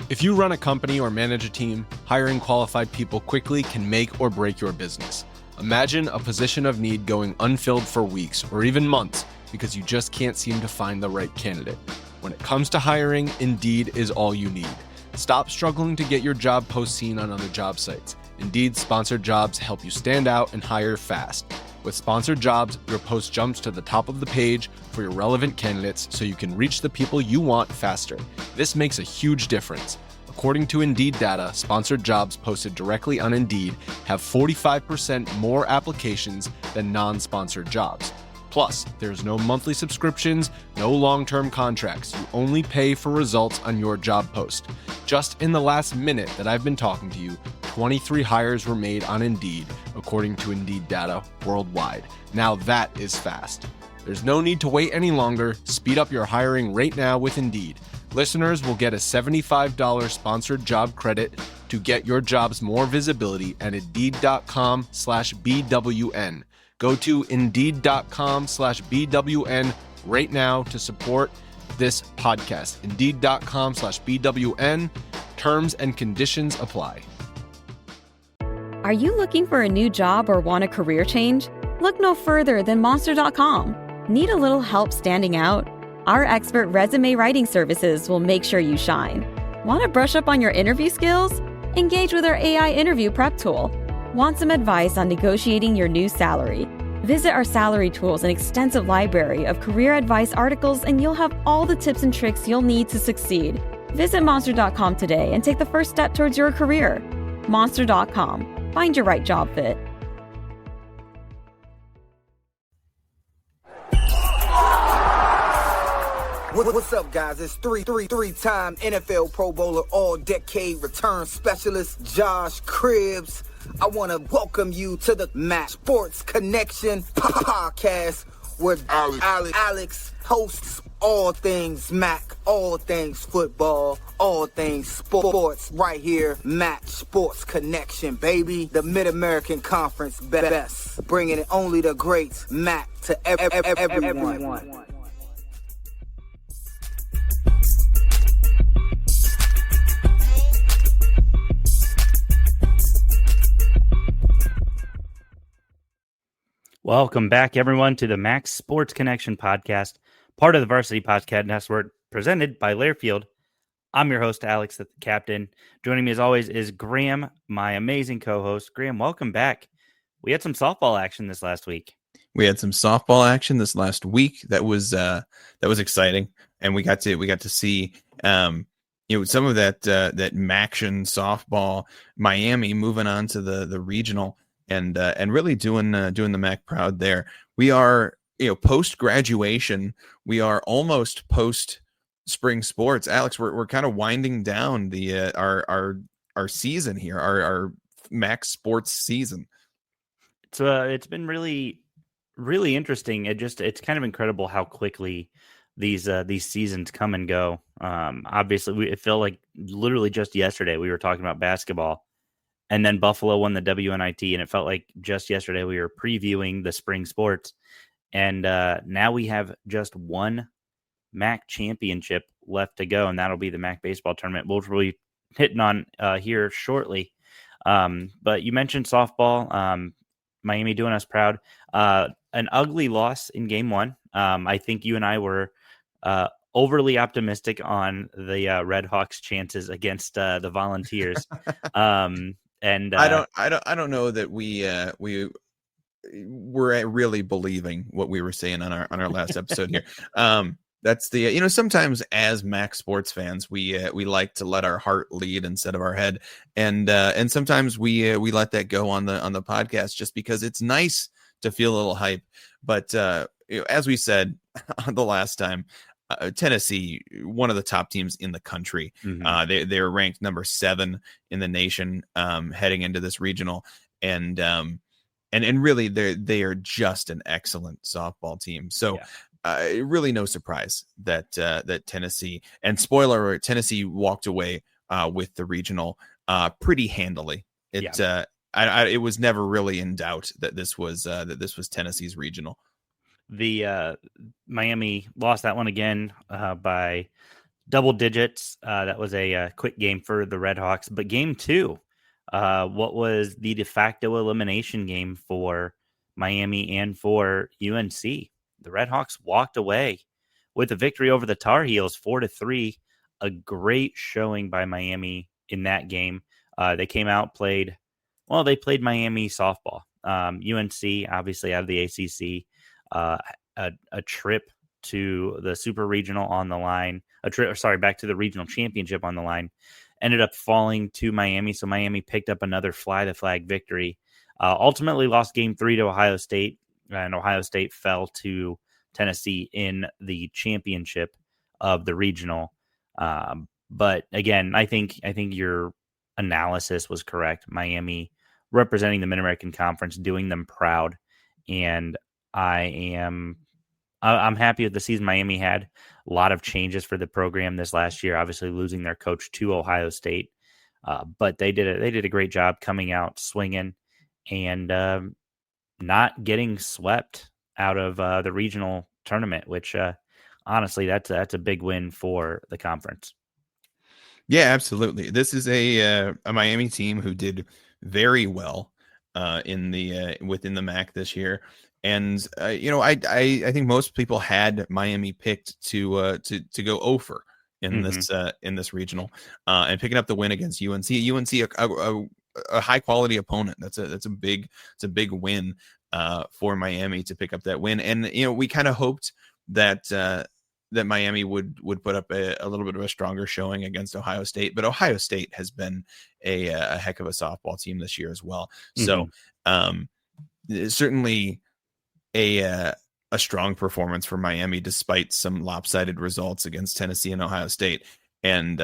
If you run a company or manage a team, hiring qualified people quickly can make or break your business. Imagine a position of need going unfilled for weeks or even months because you just can't seem to find the right candidate. When it comes to hiring, Indeed is all you need. Stop struggling to get your job post seen on other job sites. Indeed sponsored jobs help you stand out and hire fast. With sponsored jobs, your post jumps to the top of the page for your relevant candidates so you can reach the people you want faster. This makes a huge difference. According to Indeed data, sponsored jobs posted directly on Indeed have 45% more applications than non-sponsored jobs. Plus, there's no monthly subscriptions, no long-term contracts. You only pay for results on your job post. Just in the last minute that I've been talking to you, 23 hires were made on Indeed, according to Indeed data worldwide. Now that is fast. There's no need to wait any longer. Speed up your hiring right now with Indeed. Listeners will get a $75 sponsored job credit to get your jobs more visibility at Indeed.com/BWN. Go to Indeed.com/BWN right now to support this podcast. Indeed.com/BWN. Terms and conditions apply. Are you looking for a new job or want a career change? Look no further than Monster.com. Need a little help standing out? Our expert resume writing services will make sure you shine. Want to brush up on your interview skills? Engage with our AI interview prep tool. Want some advice on negotiating your new salary? Visit our salary tools and extensive library of career advice articles, and you'll have all the tips and tricks you'll need to succeed. Visit Monster.com today and take the first step towards your career. Monster.com. Find your right job fit. What's up, guys? It's three-time NFL Pro Bowler, all-decade return specialist, Josh Cribbs. I want to welcome you to the Mac Sports Connection podcast, where Alex hosts all things Mac, all things football, all things sports, right here, Mac Sports Connection, baby. The Mid-American Conference best, bringing it only the greats, Mac, to everyone. Welcome back, everyone, to the Max Sports Connection podcast, part of the Varsity Podcast Network, presented by Lairfield. I'm your host, Alex, the captain. Joining me, as always, is Graham, my amazing co-host. Graham, welcome back. We had some softball action this last week. We had some softball action this last week. That was exciting, and we got to see some of that Maction softball. Miami moving on to the regional. And really doing the MAC proud there. We are, post graduation. We are almost post spring sports. Alex, we're kind of winding down the our season here, our MAC sports season. It's been really, really interesting. It's kind of incredible how quickly these seasons come and go. Obviously, it felt like literally just yesterday we were talking about basketball. And then Buffalo won the WNIT, and it felt like just yesterday we were previewing the spring sports. And now we have just one MAC championship left to go, and that'll be the MAC baseball tournament, which we'll be hitting on here shortly. But you mentioned softball, Miami doing us proud. An ugly loss in game one. I think you and I were overly optimistic on the Red Hawks' chances against the Volunteers. And I don't know that we were really believing what we were saying on our last episode here. That's the sometimes as MAC sports fans we like to let our heart lead instead of our head, and sometimes we let that go on the podcast just because it's nice to feel a little hype. But as we said the last time, Tennessee, one of the top teams in the country. Mm-hmm. They're ranked number 7 in the nation heading into this regional, and really they are just an excellent softball team. So really no surprise that Tennessee, and spoiler alert, Tennessee walked away with the regional pretty handily. It was never really in doubt that this was Tennessee's regional. The Miami lost that one again by double digits. That was a quick game for the Redhawks. But game two, what was the de facto elimination game for Miami and for UNC? The Redhawks walked away with a victory over the Tar Heels, 4-3. A great showing by Miami in that game. They came out, they played Miami softball. UNC, obviously out of the ACC, a trip to the Super Regional on the line, back to the Regional Championship on the line, ended up falling to Miami. So Miami picked up another fly the flag victory. Ultimately lost game 3 to Ohio State, and Ohio State fell to Tennessee in the championship of the regional. But again, I think your analysis was correct. Miami representing the Mid-American Conference, doing them proud. And I'm happy with the season Miami had. A lot of changes for the program this last year, obviously losing their coach to Ohio State. But they did a great job coming out swinging and not getting swept out of the regional tournament, which honestly, that's a big win for the conference. Yeah, absolutely. This is a Miami team who did very well in the within the MAC this year, and I think most people had Miami picked to go over in this regional and picking up the win against UNC. UNC a high quality opponent. That's a big win for Miami to pick up that win, and we kind of hoped that Miami would put up a little bit of a stronger showing against Ohio State, but Ohio State has been a heck of a softball team this year as well. So certainly a strong performance for Miami, despite some lopsided results against Tennessee and Ohio State, and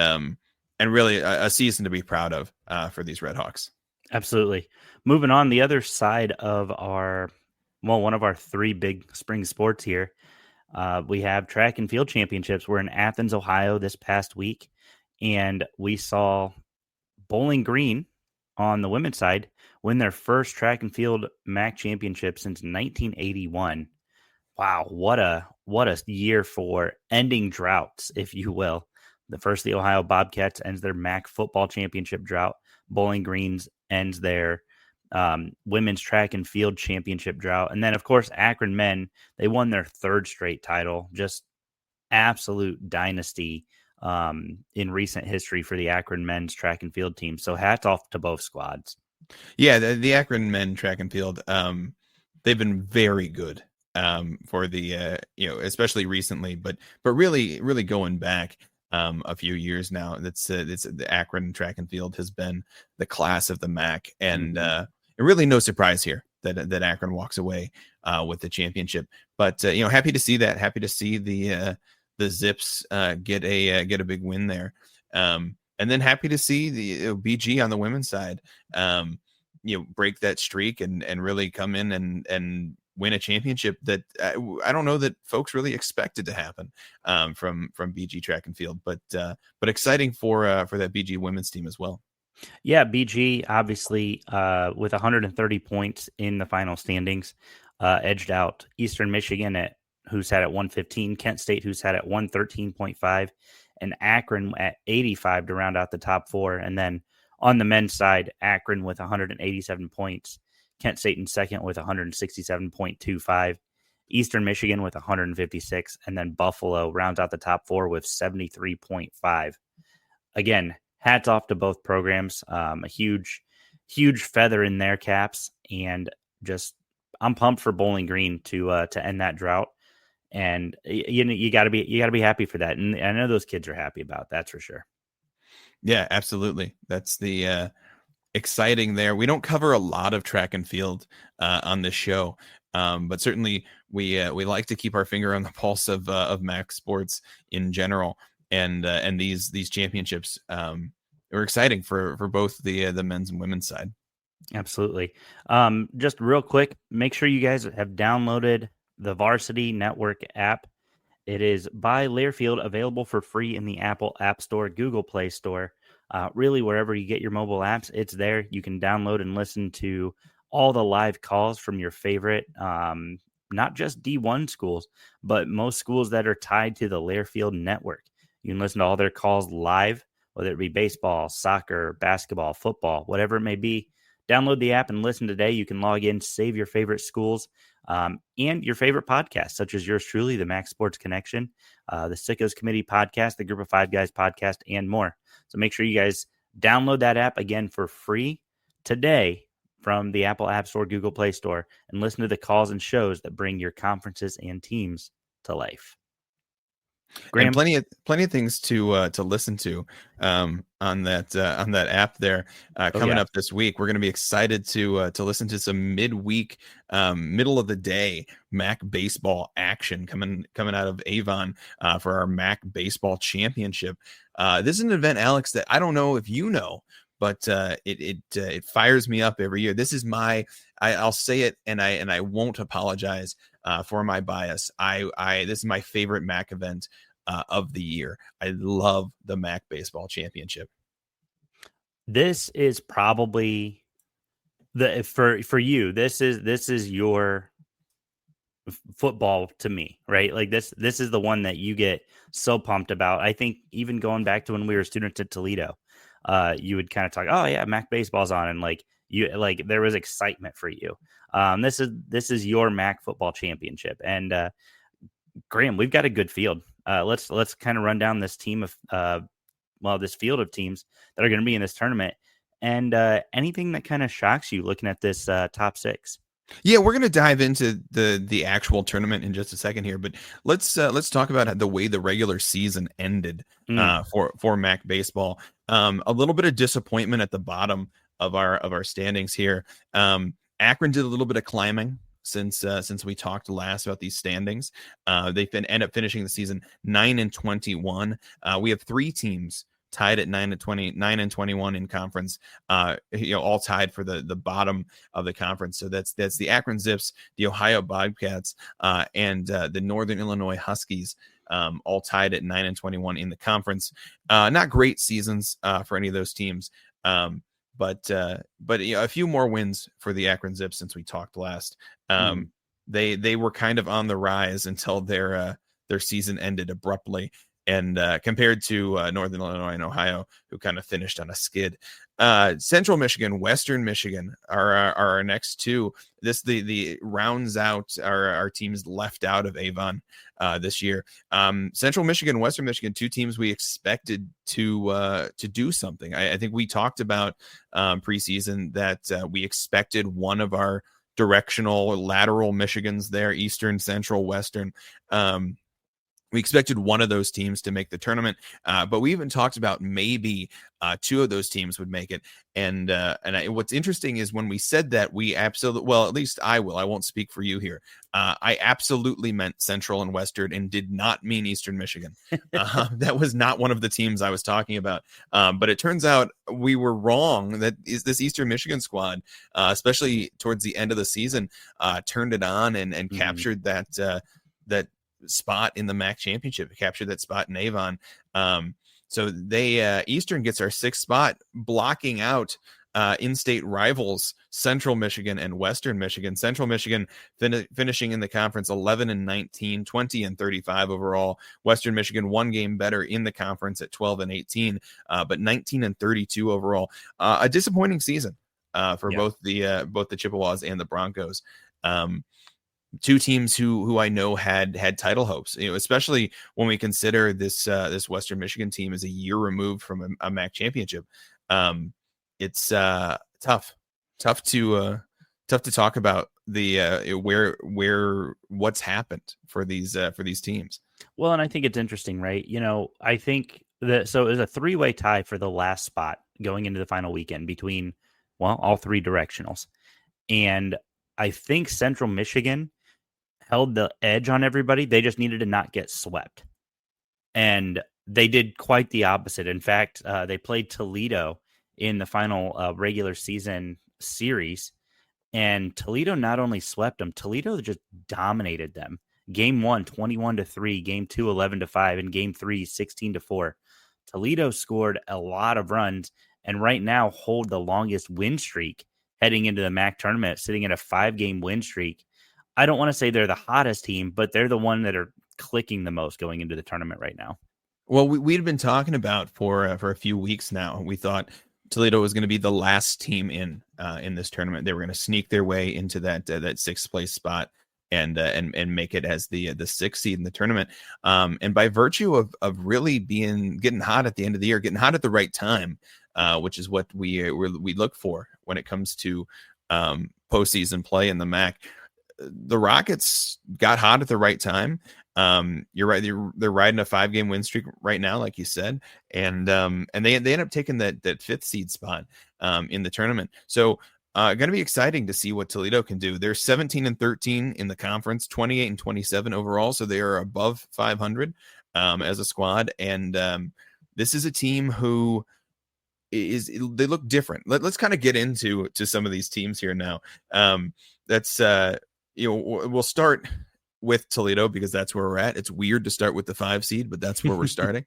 really a season to be proud of for these Redhawks. Absolutely. Moving on, the other side of one of our 3 big spring sports here. We have track and field championships. We're in Athens, Ohio this past week, and we saw Bowling Green on the women's side win their first track and field MAC championship since 1981. Wow, what a year for ending droughts, if you will. The Ohio Bobcats ends their MAC football championship drought. Bowling Green's ends their women's track and field championship drought. And then, of course, Akron men, they won their 3rd straight title. Just absolute dynasty in recent history for the Akron men's track and field team. So hats off to both squads. Yeah, the Akron men track and field, they've been very good for the, especially recently, but really, really going back a few years now. It's the Akron track and field has been the class of the MAC, and really no surprise here that Akron walks away with the championship. But happy to see that. Happy to see the Zips get a big win there. And then happy to see the BG on the women's side, break that streak and really come in and win a championship that I don't know that folks really expected to happen from BG track and field, but exciting for that BG women's team as well. Yeah, BG obviously with 130 points in the final standings, edged out Eastern Michigan who's had at 115, Kent State who's had at 113.5, and Akron at 85 to round out the top 4. And then on the men's side, Akron with 187 points, Kent State in second with 167.25, Eastern Michigan with 156, and then Buffalo rounds out the top 4 with 73.5. Again, hats off to both programs. A huge feather in their caps, and just I'm pumped for Bowling Green to end that drought. And you got to be happy for that, and I know those kids are happy about that's for sure. Yeah, absolutely. That's the exciting there. We don't cover a lot of track and field on this show, but certainly we like to keep our finger on the pulse of MAC sports in general, and these championships are exciting for both the men's and women's side. Absolutely. Just real quick, make sure you guys have downloaded the Varsity Network app. It is by Learfield, available for free in the Apple App Store, Google Play Store. Really, wherever you get your mobile apps, it's there. You can download and listen to all the live calls from your favorite, not just D1 schools, but most schools that are tied to the Learfield network. You can listen to all their calls live, whether it be baseball, soccer, basketball, football, whatever it may be. Download the app and listen today. You can log in, save your favorite schools, and your favorite podcasts, such as yours truly, the Max Sports Connection, the Sickos Committee podcast, the Group of Five Guys podcast, and more. So make sure you guys download that app again for free today from the Apple App Store, Google Play Store, and listen to the calls and shows that bring your conferences and teams to life. Graham? And plenty of things to listen to on that app there coming up this week. We're going to be excited to listen to some midweek, middle of the day MAC baseball action coming out of Avon for our MAC baseball championship. This is an event, Alex, that I don't know if you know, but it fires me up every year. This is I'll say it, and I won't apologize for my bias. This is my favorite MAC event of the year. I love the MAC baseball championship. This is probably for you. This is your football to me, right? Like this is the one that you get so pumped about. I think even going back to when we were students at Toledo, you would kind of talk, oh yeah, MAC baseball's on, and there was excitement for you. This is your MAC football championship, and Graham, we've got a good field. Let's kind of run down this team of this field of teams that are going to be in this tournament, and anything that kind of shocks you looking at this top six. Yeah, we're going to dive into the actual tournament in just a second here, but let's talk about the way the regular season ended for MAC baseball. A little bit of disappointment at the bottom of our standings here. Akron did a little bit of climbing since we talked last about these standings. They end up finishing the season 9-21. We have three teams tied at 9-21 in conference, all tied for the bottom of the conference. So that's the Akron Zips, the Ohio Bobcats, and the Northern Illinois Huskies, all tied at 9-21 in the conference. Not great seasons for any of those teams, but a few more wins for the Akron Zips since we talked last. They were kind of on the rise until their season ended abruptly. And compared to Northern Illinois and Ohio, who kind of finished on a skid. Central Michigan, Western Michigan are our next two. This the rounds out our teams left out of Avon this year. Central Michigan, Western Michigan, two teams we expected to do something. I think we talked about preseason that we expected one of our directional lateral Michigans there, Eastern, Central, Western. We expected one of those teams to make the tournament, but we even talked about maybe two of those teams would make it. And what's interesting is when we said that, we absolutely, well, at least I won't speak for you here. I absolutely meant Central and Western and did not mean Eastern Michigan. That was not one of the teams I was talking about. But it turns out we were wrong. That is this Eastern Michigan squad, especially towards the end of the season, turned it on and captured that spot in the MAC championship, captured that spot in Avon. So they Eastern gets our sixth spot, blocking out in-state rivals Central Michigan and Western Michigan. Central Michigan finishing in the conference 11-19, 20-35 overall. Western Michigan one game better in the conference at 12-18, but 19-32 overall. A disappointing season for both the Chippewas and the Broncos. Two teams who I know had title hopes, especially when we consider this Western Michigan team is a year removed from a MAC championship. It's tough to talk about the where what's happened for these teams. Well, and I think it's interesting, right? I think so it was a 3-way tie for the last spot going into the final weekend between all three directionals, and I think Central Michigan held the edge on everybody. They just needed to not get swept. And they did quite the opposite. In fact, they played Toledo in the final regular season series. And Toledo not only swept them, Toledo just dominated them. Game 1, 21-3, game 2, 11-5, and game 3, 16-4. Toledo scored a lot of runs and right now hold the longest win streak heading into the MAC tournament, sitting at a 5-game win streak. I don't want to say they're the hottest team, but they're the one that are clicking the most going into the tournament right now. Well, we'd been talking about for a few weeks now. We thought Toledo was going to be the last team in this tournament. They were going to sneak their way into that sixth place spot and make it as the sixth seed in the tournament. And by virtue of really getting hot at the end of the year, getting hot at the right time, which is what we look for when it comes to postseason play in the MAC. The Rockets got hot at the right time. You're right. They're riding a 5-game win streak right now, like you said, and they end up taking that fifth seed spot in the tournament. So going to be exciting to see what Toledo can do. They're 17-13 in the conference, 28-27 overall, so they are above 500 as a squad. And this is a team who they look different. Let's kind of get into some of these teams here now. We'll start with Toledo because that's where we're at. It's weird to start with the 5 seed, but that's where we're starting.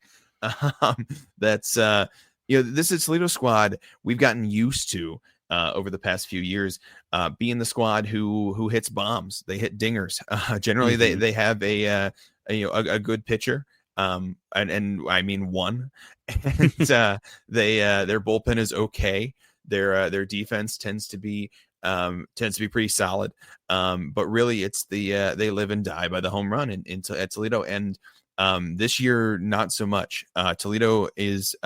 This is Toledo squad we've gotten used to over the past few years, being the squad who hits bombs. They hit dingers. Generally, they have a good pitcher. And I mean one, and their bullpen is okay. Their defense tends to be pretty solid. But really it's they live and die by the home run at Toledo. And this year, not so much. Toledo is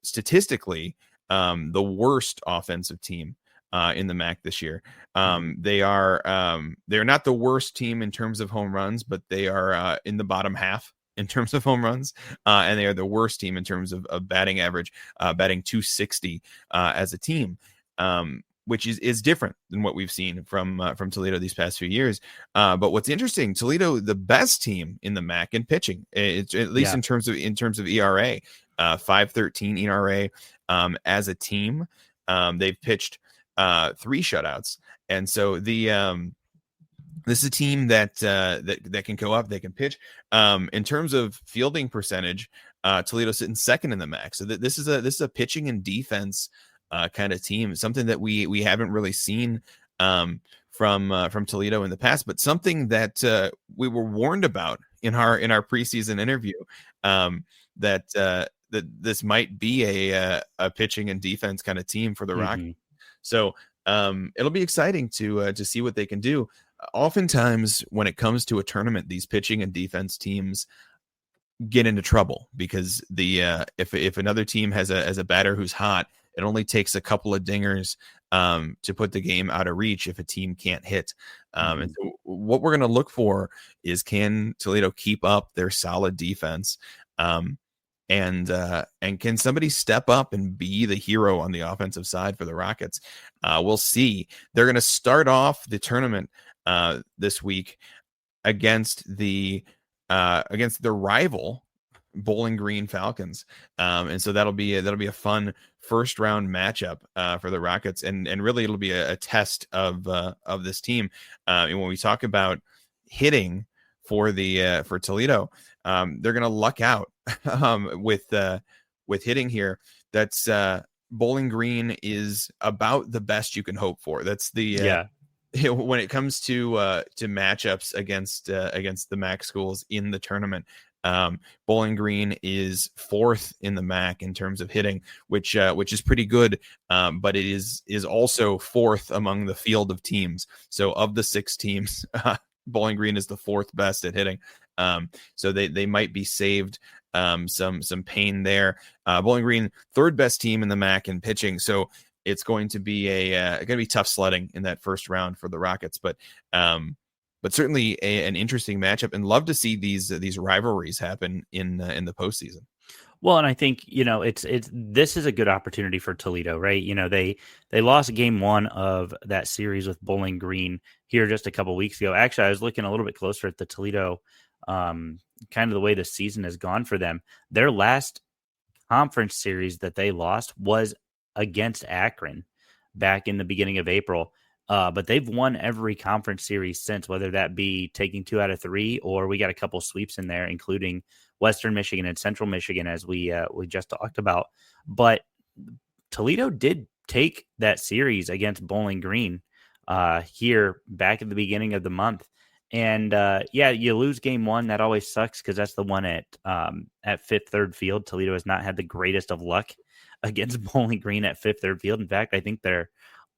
statistically the worst offensive team in the MAC this year. They're not the worst team in terms of home runs, but they are in the bottom half in terms of home runs, and they are the worst team in terms of batting average, batting 260 as a team, which is different than what we've seen from Toledo these past few years. But what's interesting, Toledo, the best team in the MAC in pitching, it's at least in terms of ERA, 5.13 ERA as a team. They've pitched 3 shutouts, and so this is a team that can go up, they can pitch. In terms of fielding percentage, Toledo sitting second in the MAC. So this is a pitching and defense kind of team, something that we haven't really seen from Toledo in the past, but something that we were warned about in our preseason interview, that this might be a pitching and defense kind of team for the Rockets. So it'll be exciting to see what they can do. Oftentimes, when it comes to a tournament, these pitching and defense teams get into trouble because if another team has a batter who's hot, it only takes a couple of dingers to put the game out of reach if a team can't hit. And so what we're going to look for is, can Toledo keep up their solid defense? And can somebody step up and be the hero on the offensive side for the Rockets? We'll see. They're going to start off the tournament this week against the rival Bowling Green Falcons, and so that'll be a fun first round matchup for the Rockets, and really it'll be a test of this team. And when we talk about hitting for Toledo, they're going to luck out with hitting here. That's Bowling Green is about the best you can hope for. That's when it comes to matchups against the MAC schools in the tournament. Bowling Green is 4th in the MAC in terms of hitting, which is pretty good, but it is also 4th among the field of teams. So of the 6 teams, Bowling Green is the 4th best at hitting. So they might be saved some pain there. Bowling Green, 3rd best team in the MAC in pitching. So it's going to be tough sledding in that first round for the Rockets, but certainly an interesting matchup, and love to see these rivalries happen in the postseason. Well, and I think, this is a good opportunity for Toledo, right? They lost game 1 of that series with Bowling Green here just a couple weeks ago. Actually, I was looking a little bit closer at the Toledo, kind of the way the season has gone for them. Their last conference series that they lost was against Akron back in the beginning of April. But they've won every conference series since, whether that be taking 2 out of 3, or we got a couple sweeps in there, including Western Michigan and Central Michigan, as we just talked about. But Toledo did take that series against Bowling Green here back at the beginning of the month. And yeah, you lose game one. That always sucks because that's the one at Fifth Third Field. Toledo has not had the greatest of luck against Bowling Green at Fifth Third Field. In fact, I think they're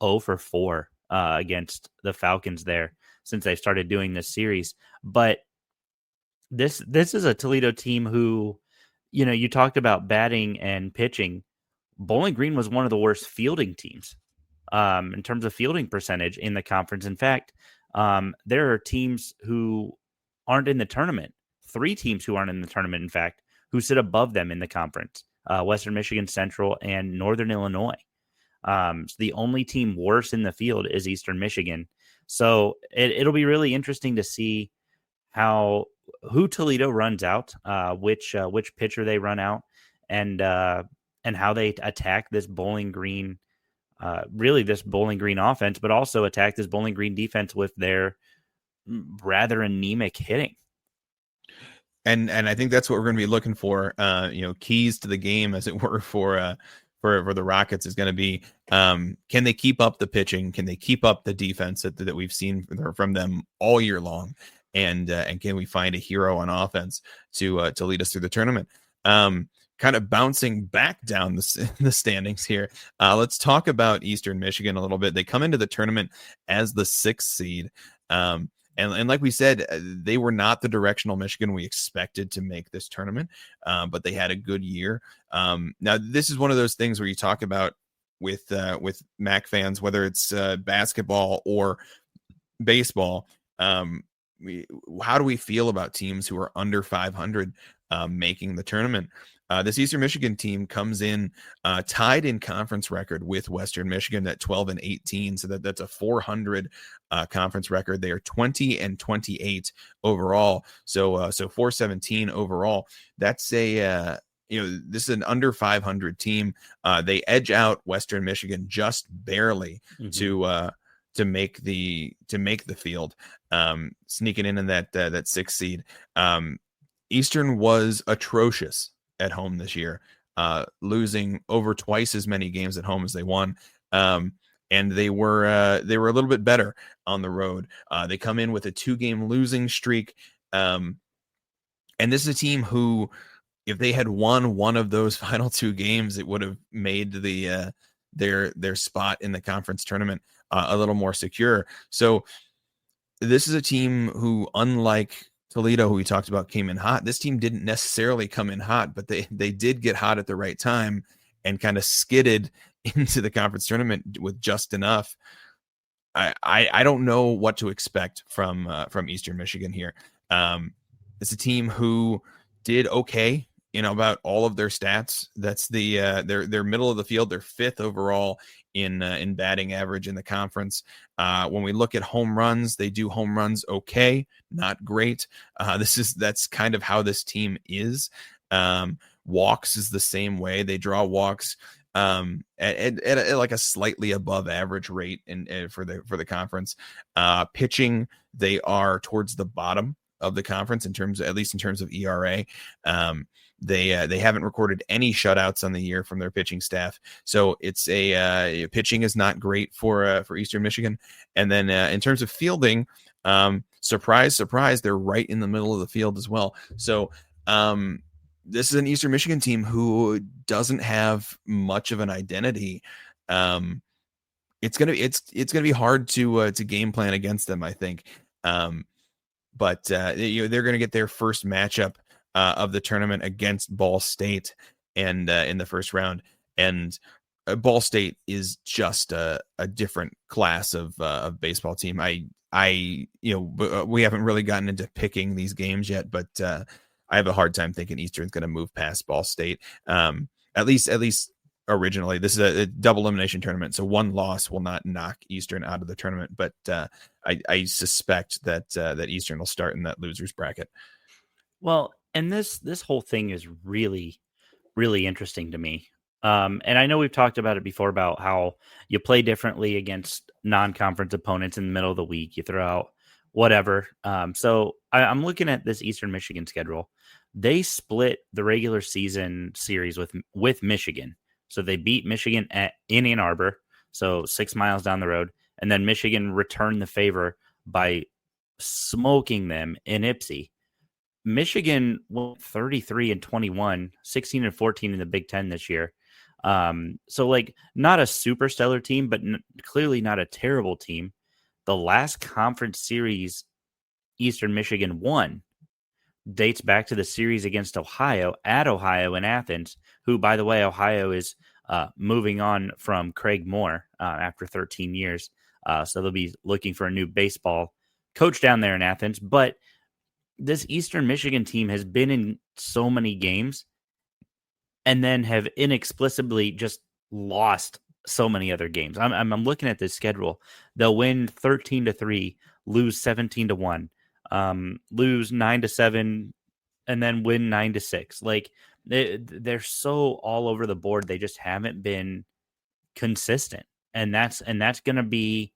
0 for 4 against the Falcons there since they started doing this series. But this is a Toledo team who, you talked about batting and pitching. Bowling Green was one of the worst fielding teams in terms of fielding percentage in the conference. In fact, there are teams who aren't in the tournament, 3 teams who aren't in the tournament, in fact, who sit above them in the conference, Western Michigan Central and Northern Illinois. So the only team worse in the field is Eastern Michigan. So it'll be really interesting to see who Toledo runs out, which pitcher they run out, and how they attack this Bowling Green, this Bowling Green offense, but also attack this Bowling Green defense with their rather anemic hitting. And I think that's what we're going to be looking for. Keys to the game, as it were, for the Rockets is going to be, can they keep up the pitching? Can they keep up the defense that we've seen from them all year long? And can we find a hero on offense to lead us through the tournament? Kind of bouncing back down the standings here. Let's talk about Eastern Michigan a little bit. They come into the tournament as the 6th seed. And like we said, they were not the directional Michigan we expected to make this tournament, but they had a good year. Now, this is one of those things where you talk about with MAC fans, whether it's basketball or baseball. How do we feel about teams who are under 500 making the tournament? This Eastern Michigan team comes in tied in conference record with Western Michigan at 12-18. So that's a 400 conference record. They are 20-28 overall. So 417 overall. That's this is an under 500 team. They edge out Western Michigan just barely to make the field, sneaking in that 6th seed. Eastern was atrocious at home this year, losing over twice as many games at home as they won. And they were a little bit better on the road. They come in with a 2-game losing streak. And this is a team who, if they had won one of those final 2 games, it would have made their spot in the conference tournament a little more secure. So this is a team who, unlike Toledo, who we talked about, came in hot. This team didn't necessarily come in hot, but they did get hot at the right time and kind of skidded into the conference tournament with just enough. I don't know what to expect from Eastern Michigan here. It's a team who did okay about all of their stats. That's they're middle of the field. They're 5th overall in batting average in the conference. When we look at home runs, they do home runs okay, not great. That's kind of how this team is. Walks is the same way. They draw walks at like a slightly above average rate for the conference. Pitching, they are towards the bottom of the conference at least in terms of ERA. They haven't recorded any shutouts on the year from their pitching staff, so it's pitching is not great for Eastern Michigan. And then in terms of fielding, surprise, they're right in the middle of the field as well. So this is an Eastern Michigan team who doesn't have much of an identity. It's gonna be hard to game plan against them, I think. But they're gonna get their first matchup of the tournament against Ball State, and in the first round. And Ball State is just a different class of baseball team. We haven't really gotten into picking these games yet, but I have a hard time thinking Eastern's going to move past Ball State. At least originally, this is a double elimination tournament, so one loss will not knock Eastern out of the tournament. But I suspect that Eastern will start in that losers bracket. Well, and this whole thing is really, really interesting to me. And I know we've talked about it before about how you play differently against non-conference opponents in the middle of the week. You throw out whatever. So I'm looking at this Eastern Michigan schedule. They split the regular season series with Michigan. So they beat Michigan in Ann Arbor, so 6 miles down the road. And then Michigan returned the favor by smoking them in Ipsy. Michigan went 33-21, 16-14 in the Big Ten this year. So like not a super stellar team, but clearly not a terrible team. The last conference series Eastern Michigan won dates back to the series against Ohio at Ohio in Athens, who, by the way, Ohio is moving on from Craig Moore after 13 years. So they'll be looking for a new baseball coach down there in Athens. But this Eastern Michigan team has been in so many games and then have inexplicably just lost so many other games. I'm looking at this schedule. They'll win 13-3, lose 17-1, lose 9-7, and then win 9-6. Like they're so all over the board. They just haven't been consistent, and that's gonna be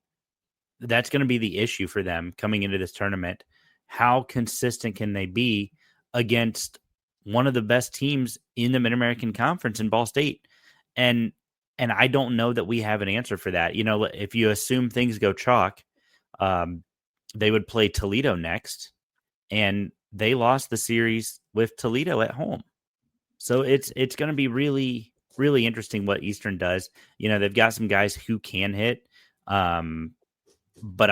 the issue for them coming into this tournament. How consistent can they be against one of the best teams in the Mid-American Conference in Ball State? And I don't know that we have an answer for that. You know, if you assume things go chalk, they would play Toledo next, and they lost the series with Toledo at home. So it's going to be really, really interesting what Eastern does. You know, they've got some guys who can hit, but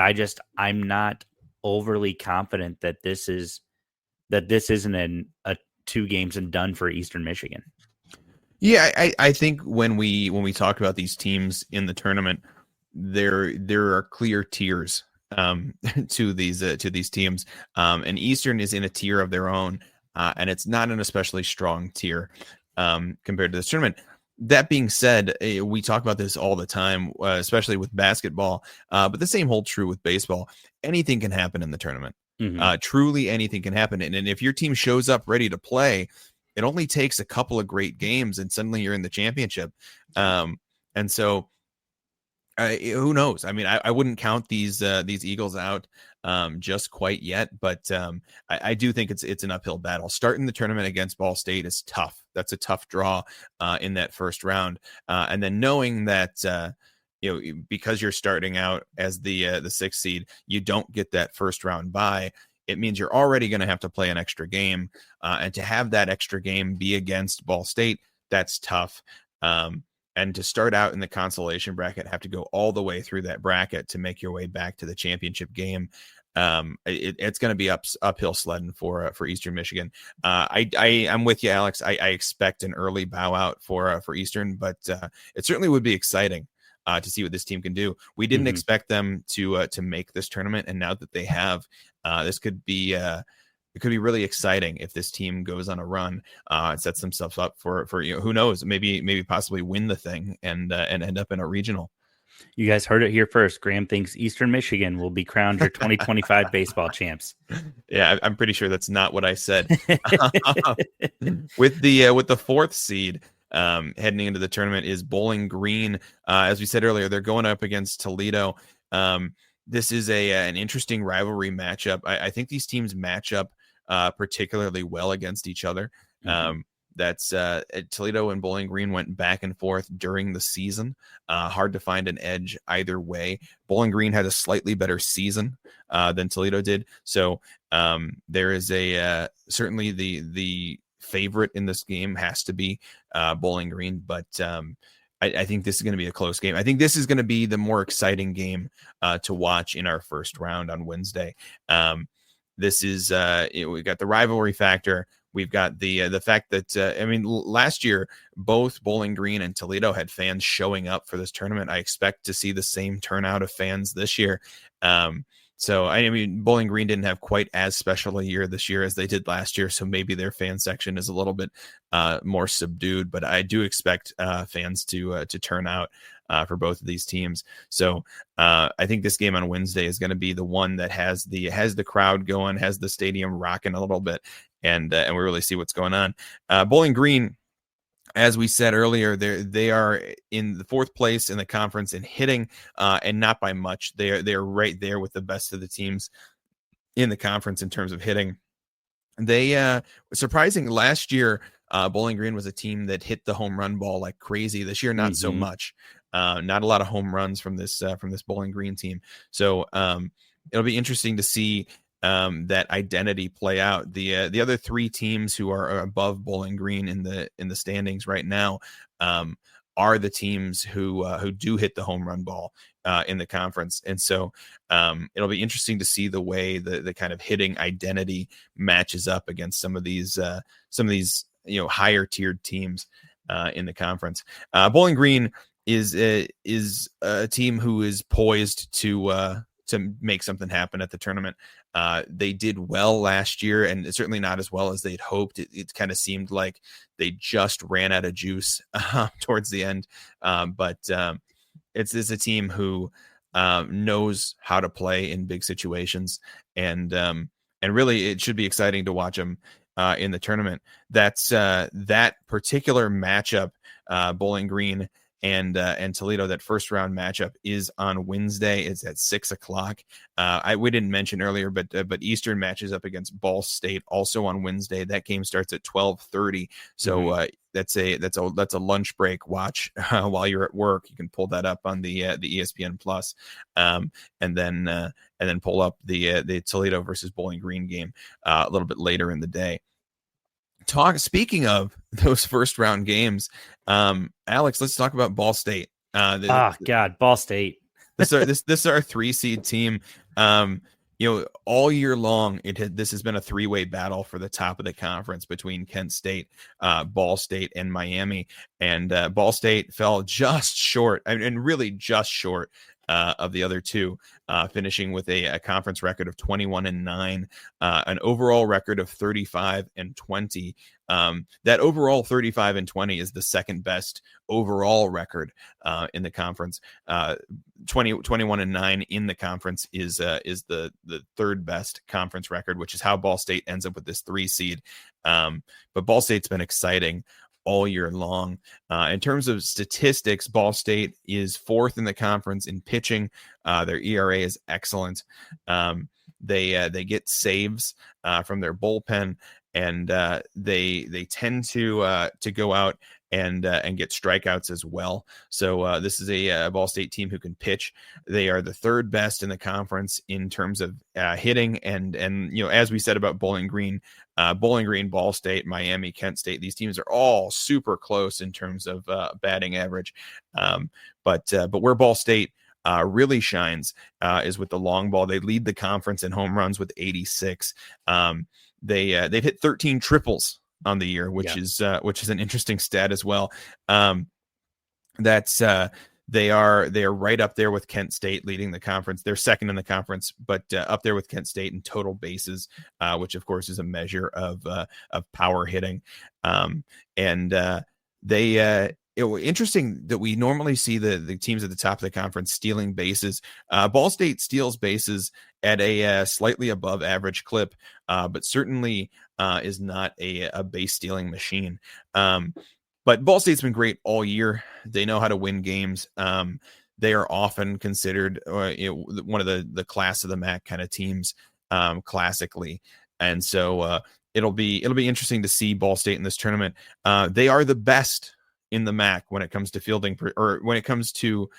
I'm not overly confident that this isn't a 2 games and done for Eastern Michigan. Yeah, I think when we talk about these teams in the tournament, there are clear tiers to these teams, and Eastern is in a tier of their own, and it's not an especially strong tier compared to this tournament. That being said, we talk about this all the time, especially with basketball, but the same holds true with baseball. Anything can happen in the tournament. Mm-hmm. Truly anything can happen. And if your team shows up ready to play, it only takes a couple of great games and suddenly you're in the championship. And so who knows? I mean, I wouldn't count these Eagles out just quite yet, but I do think it's an uphill battle. Starting the tournament against Ball State is tough. That's a tough draw in that first round. And then knowing that, because you're starting out as the 6th seed, you don't get that first round bye. It means you're already going to have to play an extra game, and to have that extra game be against Ball State, that's tough. And to start out in the consolation bracket, have to go all the way through that bracket to make your way back to the championship game. It's going to be uphill sledding for Eastern Michigan. I'm with you, Alex. I expect an early bow out for Eastern, but it certainly would be exciting to see what this team can do. We didn't expect them to make this tournament, and now that they have, this could be it could be really exciting if this team goes on a run, sets themselves up for who knows, maybe possibly win the thing and end up in a regional. You guys heard it here first. Graham thinks Eastern Michigan will be crowned your 2025 baseball champs. Yeah, I'm pretty sure that's not what I said. With the 4th seed heading into the tournament is Bowling Green. As we said earlier, they're going up against Toledo. This is an interesting rivalry matchup. I think these teams match up particularly well against each other. That's Toledo and Bowling Green went back and forth during the season. Hard to find an edge either way. Bowling Green had a slightly better season than Toledo did. So there is certainly the favorite in this game has to be Bowling Green, but I think this is going to be a close game. I think this is going to be the more exciting game to watch in our first round on Wednesday. This is we've got the rivalry factor. We've got the fact that last year both Bowling Green and Toledo had fans showing up for this tournament. I expect to see the same turnout of fans this year. So Bowling Green didn't have quite as special a year this year as they did last year. So maybe their fan section is a little bit more subdued, but I do expect fans to turn out for both of these teams. So I think this game on Wednesday is going to be the one that has the crowd going, has the stadium rocking a little bit, and we really see what's going on. Bowling Green, as we said earlier, they are in the 4th place in the conference in hitting, and not by much. They're right there with the best of the teams in the conference in terms of hitting. They surprising last year, Bowling Green was a team that hit the home run ball like crazy. This year, not so much. Not a lot of home runs from this Bowling Green team. So it'll be interesting to see that identity play out. The other three teams who are above Bowling Green in the standings right now are the teams who do hit the home run ball in the conference. And so it'll be interesting to see the way the kind of hitting identity matches up against some of these higher tiered teams in the conference. Bowling Green is a team who is poised to make something happen at the tournament. They did well last year, and certainly not as well as they'd hoped. It kind of seemed like they just ran out of juice towards the end. But it's a team who knows how to play in big situations, and really it should be exciting to watch them in the tournament. That's that particular matchup, Bowling Green and Toledo. That first round matchup is on Wednesday. It's at 6:00. We didn't mention earlier, but Eastern matches up against Ball State also on Wednesday. That game starts at 12:30. So that's a lunch break watch while you're at work. You can pull that up on the ESPN Plus, and then pull up the Toledo versus Bowling Green game a little bit later in the day. Speaking of those first round games, Alex, let's talk about Ball State. Ball State. This is our 3 seed team. All year long, this has been a 3-way battle for the top of the conference between Kent State, Ball State, and Miami. And Ball State fell just short, and really just short of the other two, finishing with a conference record of 21-9, an overall record of 35-20. That overall 35-20 is the second best overall record in the conference. 21-9 in the conference is the third best conference record, which is how Ball State ends up with this 3 seed. But Ball State's been exciting all year long. In terms of statistics, Ball State is 4th in the conference in pitching. Their ERA is excellent. They get saves from their bullpen, and they tend to go out and get strikeouts as well. So this is a Ball State team who can pitch. They are the 3rd best in the conference in terms of hitting, and as we said about Bowling Green, Ball State, Miami, Kent State, these teams are all super close in terms of batting average. But where Ball State really shines is with the long ball. They lead the conference in home runs with 86. They've hit 13 triples on the year, which is an interesting stat as well. They are right up there with Kent State leading the conference. They're 2nd in the conference, but up there with Kent State in total bases, which of course is a measure of power hitting. Interesting that we normally see the teams at the top of the conference stealing bases. Ball State steals bases at a slightly above average clip, but certainly is not a base stealing machine. But Ball State's been great all year. They know how to win games. They are often considered one of the class of the MAC kind of teams classically. And so it'll be interesting to see Ball State in this tournament. They are the best in the MAC when it comes to fielding, or when it comes to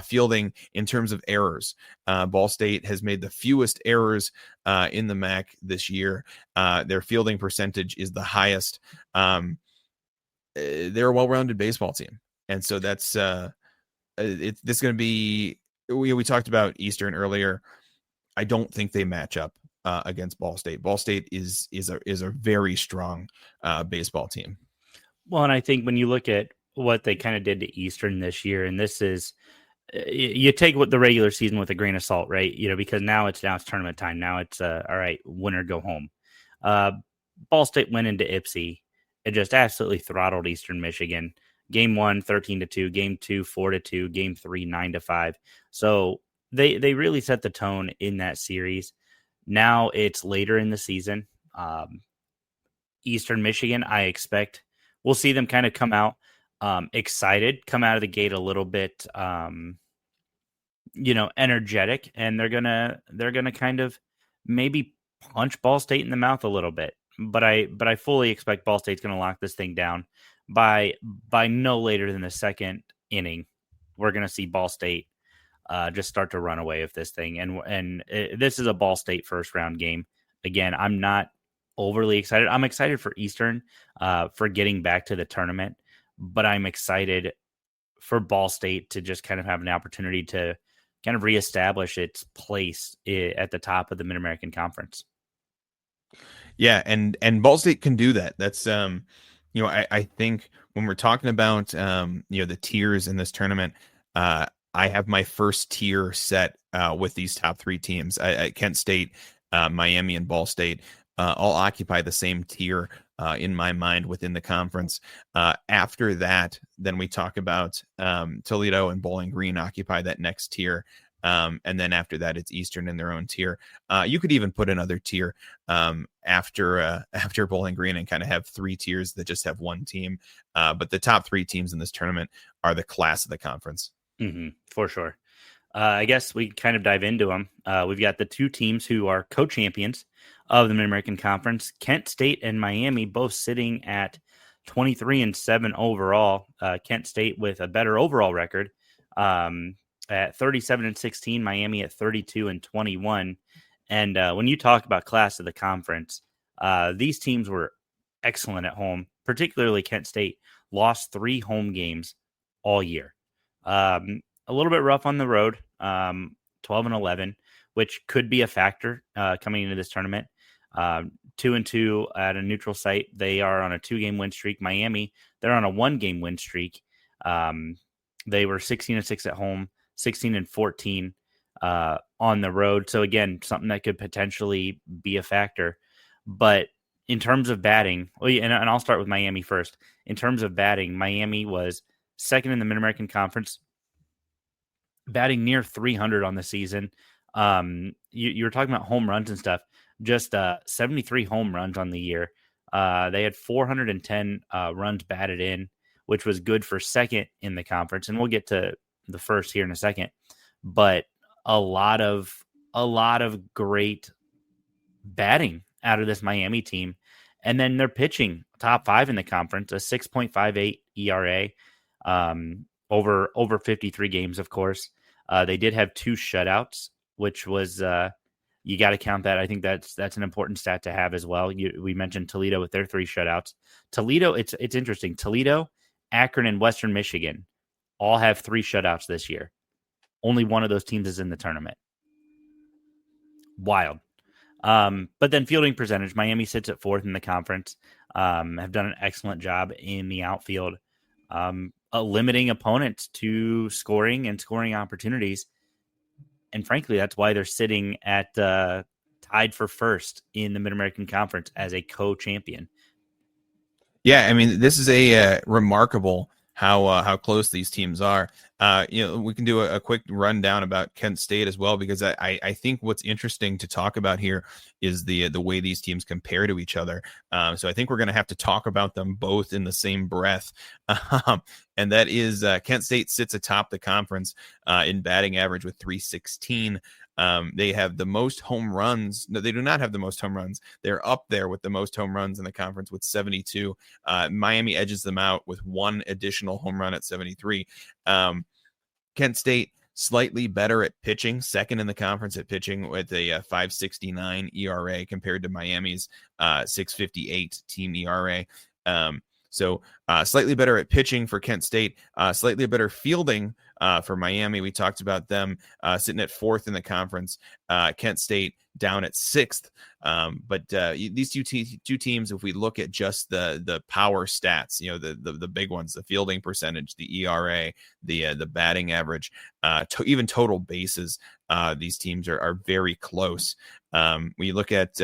fielding in terms of errors. Ball State has made the fewest errors in the MAC this year. Their fielding percentage is the highest. They're a well-rounded baseball team, and so that's this going to be. We talked about Eastern earlier. I don't think they match up against Ball State. Ball State is a very strong baseball team. Well, and I think when you look at what they kind of did to Eastern this year, and this is, you take what the regular season with a grain of salt, right? Because now it's tournament time. Now it's all right, win or go home. Ball State went into Ypsi and just absolutely throttled Eastern Michigan. Game 1, 13-2. Game 2, 4-2. Game 3, 9-5. So they really set the tone in that series. Now it's later in the season. Eastern Michigan, I expect we'll see them kind of come out excited, come out of the gate a little bit, energetic, and they're gonna kind of maybe punch Ball State in the mouth a little bit. But I fully expect Ball State's going to lock this thing down by no later than the 2nd inning. we're going to see Ball State just start to run away with this thing. This is a Ball State first round game. Again, I'm not overly excited. I'm excited for Eastern for getting back to the tournament, but I'm excited for Ball State to just kind of have an opportunity to kind of reestablish its place at the top of the Mid-American Conference. Yeah, and Ball State can do that. That's I think when we're talking about the tiers in this tournament, I have my first tier set with these top three teams. Kent State, Miami, and Ball State all occupy the same tier in my mind within the conference. After that, then we talk about Toledo and Bowling Green occupy that next tier. And then after that, it's Eastern in their own tier. You could even put another tier after Bowling Green and kind of have three tiers that just have one team. But the top three teams in this tournament are the class of the conference. Mm-hmm, for sure. I guess we kind of dive into them. We've got the two teams who are co-champions of the Mid-American Conference, Kent State and Miami, both sitting at 23-7 overall. Kent State with a better overall record at 37-16, Miami at 32-21. And when you talk about class of the conference, these teams were excellent at home, particularly Kent State lost 3 home games all year. A little bit rough on the road, 12-11, which could be a factor coming into this tournament. 2-2 at a neutral site. They are on a 2-game win streak. Miami, they're on a 1-game win streak. They were 16-6 at home, 16-14 on the road. So again, something that could potentially be a factor. But in terms of batting, and I'll start with Miami first. In terms of batting, Miami was second in the Mid-American Conference, batting near 300 on the season. You were talking about home runs and stuff. Just 73 home runs on the year. They had 410 runs batted in, which was good for second in the conference. And we'll get to the first here in a second. But a lot of great batting out of this Miami team. And then they're pitching top 5 in the conference, a 6.58 ERA, over 53 games, of course. They did have 2 shutouts, which was you got to count that. I think that's an important stat to have as well. We mentioned Toledo with their 3 shutouts. Toledo, it's interesting. Toledo, Akron, and Western Michigan all have 3 shutouts this year. Only one of those teams is in the tournament. Wild. But then fielding percentage, Miami sits at 4th in the conference. Have done an excellent job in the outfield, limiting opponents to scoring and scoring opportunities. And frankly, that's why they're sitting at tied for first in the Mid-American Conference as a co-champion. Yeah, I mean, this is a remarkable how close these teams are. We can do a quick rundown about Kent State as well, because I think what's interesting to talk about here is the way these teams compare to each other. So I think we're going to have to talk about them both in the same breath. And that is Kent State sits atop the conference in batting average with 316. They have the most home runs. No, they do not have the most home runs. They're up there with the most home runs in the conference with 72. Miami edges them out with 1 additional home run at 73. Kent State slightly better at pitching, second in the conference at pitching with a 5.69 ERA compared to Miami's 6.58 team ERA. So slightly better at pitching for Kent State, slightly better fielding for Miami. We talked about them sitting at 4th in the conference. Kent State down at 6th. But these two teams, if we look at just the power stats, the big ones, the fielding percentage, the ERA, the batting average, even total bases, these teams are very close. When you look at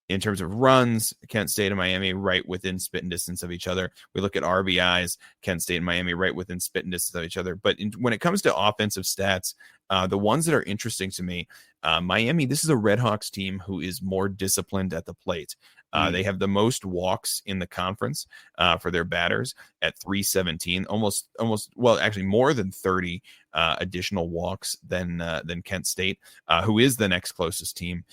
in terms of runs, Kent State and Miami right within spitting distance of each other. We look at RBIs, Kent State and Miami right within spitting distance of each other. But when it comes to offensive stats, the ones that are interesting to me, Miami, this is a Redhawks team who is more disciplined at the plate. They have the most walks in the conference for their batters at 317, almost actually more than 30 additional walks than Kent State, who is the next closest team.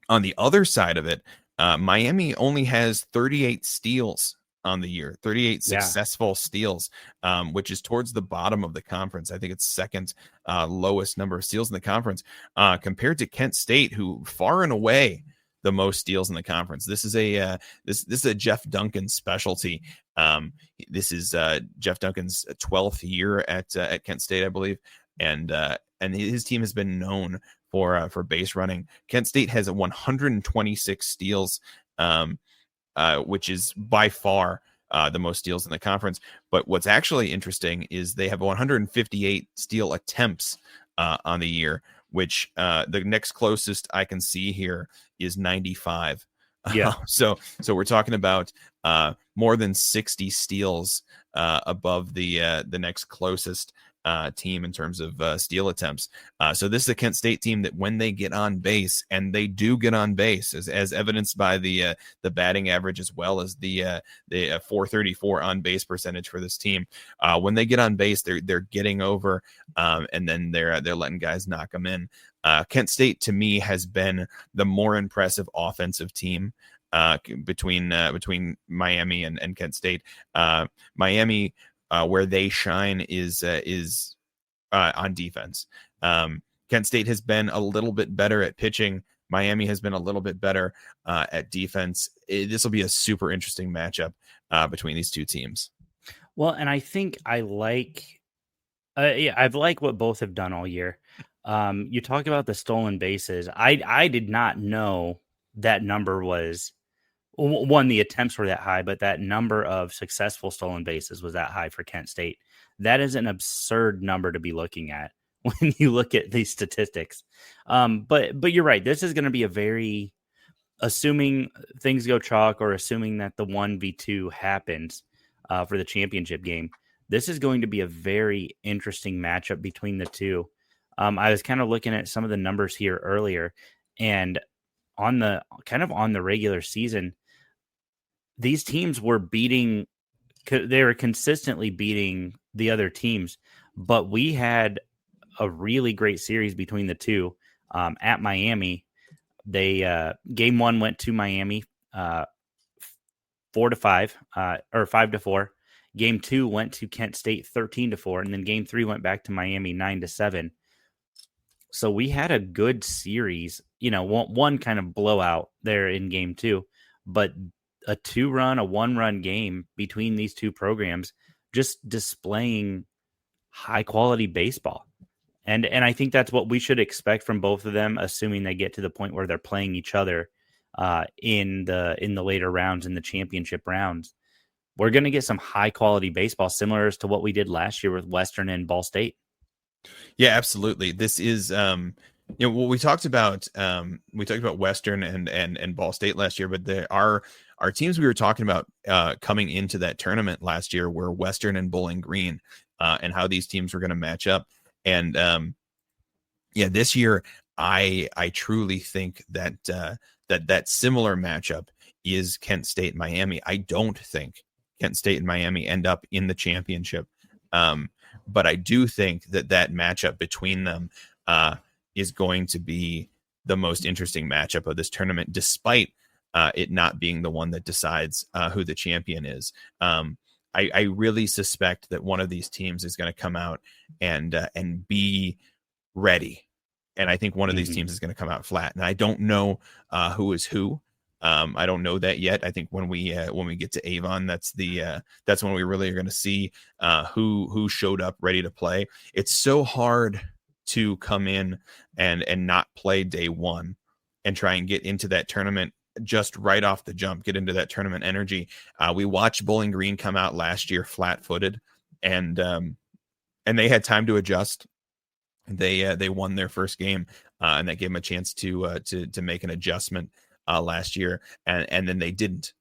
On the other side of it, Miami only has 38 steals on the year, 38 Yeah. successful steals, which is towards the bottom of the conference. I think it's second lowest number of steals in the conference, compared to Kent State, who far and away the most steals in the conference. This is a this is a Jeff Duncan specialty. This is Jeff Duncan's 12th year at Kent State, I believe, and his team has been known for base running. Kent State has 126 steals, which is by far the most steals in the conference. But what's actually interesting is they have 158 steal attempts on the year, which the next closest I can see here is 95. Yeah. So we're talking about more than 60 steals above the next closest team in terms of steal attempts. So this is a Kent State team that when they get on base, and they do get on base, as evidenced by the batting average as well as the 434 on base percentage for this team. When they get on base, they're getting over, and then they're letting guys knock them in. Kent State to me has been the more impressive offensive team between Miami and Kent State. Miami, where they shine is on defense. Kent State has been a little bit better at pitching. Miami has been a little bit better at defense. This will be a super interesting matchup between these two teams. Well, and I think I've liked what both have done all year. You talk about the stolen bases. I did not know that number was one. The attempts were that high, but that number of successful stolen bases was that high for Kent State. That is an absurd number to be looking at when you look at these statistics. But you're right. This is going to be a very, assuming things go chalk, or assuming that the 1v2 happens for the championship game, this is going to be a very interesting matchup between the two. I was kind of looking at some of the numbers here earlier, and on the regular season, these teams were consistently beating the other teams, but we had a really great series between the two. At Miami, they game one went to Miami 4-5 or 5-4. Game two went to Kent State 13-4, and then game three went back to Miami 9-7. So we had a good series, one kind of blowout there in game two, but a 1-run game between these two programs, just displaying high quality baseball. And I think that's what we should expect from both of them, assuming they get to the point where they're playing each other in the later rounds, in the championship rounds. We're going to get some high quality baseball, similar to what we did last year with Western and Ball State. Yeah, absolutely. This is, what we talked about. We talked about Western and Ball State last year, but our teams we were talking about coming into that tournament last year were Western and Bowling Green, and how these teams were going to match up. And this year, I truly think that that similar matchup is Kent State and Miami. I don't think Kent State and Miami end up in the championship. But I do think that matchup between them is going to be the most interesting matchup of this tournament, despite it not being the one that decides who the champion is. I really suspect that one of these teams is going to come out and be ready. And I think one of these teams is going to come out flat. And I don't know who is who. I don't know that yet. I think when we get to Avon, that's when we really are going to see who showed up ready to play. It's so hard to come in and not play day one and try and get into that tournament just right off the jump, get into that tournament energy. We watched Bowling Green come out last year flat-footed, and they had time to adjust. They won their first game, and that gave them a chance to make an adjustment last year, and then they didn't.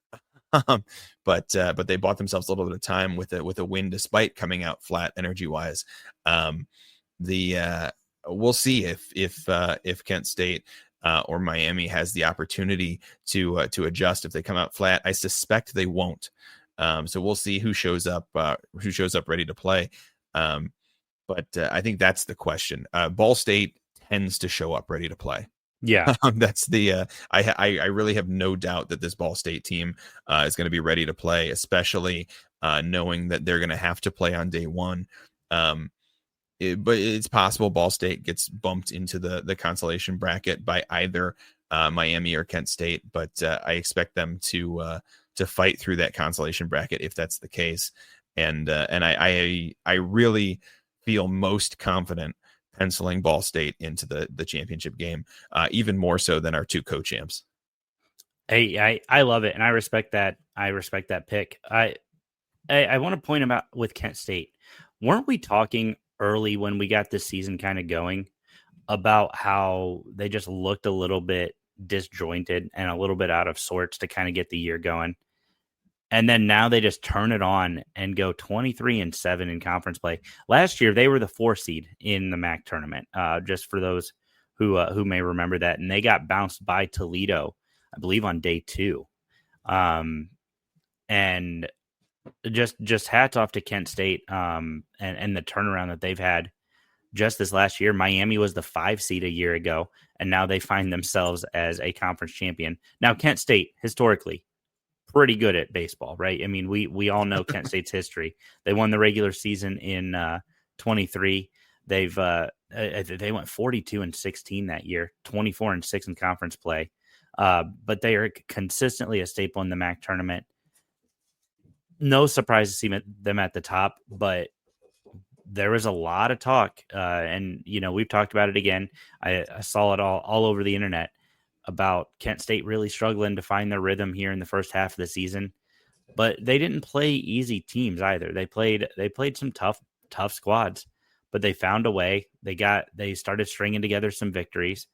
But they bought themselves a little bit of time with a win despite coming out flat energy wise. We'll see if Kent State or Miami has the opportunity to adjust if they come out flat. I suspect they won't. So we'll see who shows up ready to play. But I think that's the question. Ball State tends to show up ready to play. Yeah. That's the I really have no doubt that this Ball State team is going to be ready to play, especially knowing that they're going to have to play on day one. But it's possible Ball State gets bumped into the consolation bracket by either Miami or Kent State, but I expect them to fight through that consolation bracket if that's the case. And I really feel most confident penciling Ball State into the championship game, even more so than our two co-champs. Hey, I love it, and I respect that. I respect that pick. I want to point about with Kent State. Weren't we talking early when we got this season kind of going about how they just looked a little bit disjointed and a little bit out of sorts to kind of get the year going? And then now they just turn it on and go 23-7 in conference play. Last year, they were the 4 seed in the MAC tournament, just for those who may remember that. And they got bounced by Toledo, I believe, on day 2. And just hats off to Kent State and the turnaround that they've had just this last year. Miami was the 5 seed a year ago, and now they find themselves as a conference champion. Now, Kent State, historically, pretty good at baseball, right? I mean, we all know Kent State's history. They won the regular season in 23. They went 42-16 that year, 24-6 in conference play. But they are consistently a staple in the MAC tournament. No surprise to see them at the top, but there was a lot of talk, and we've talked about it again. I saw it all over the internet about Kent State really struggling to find their rhythm here in the first half of the season, but they didn't play easy teams either. They played some tough squads, but they found a way. They started stringing together some victories,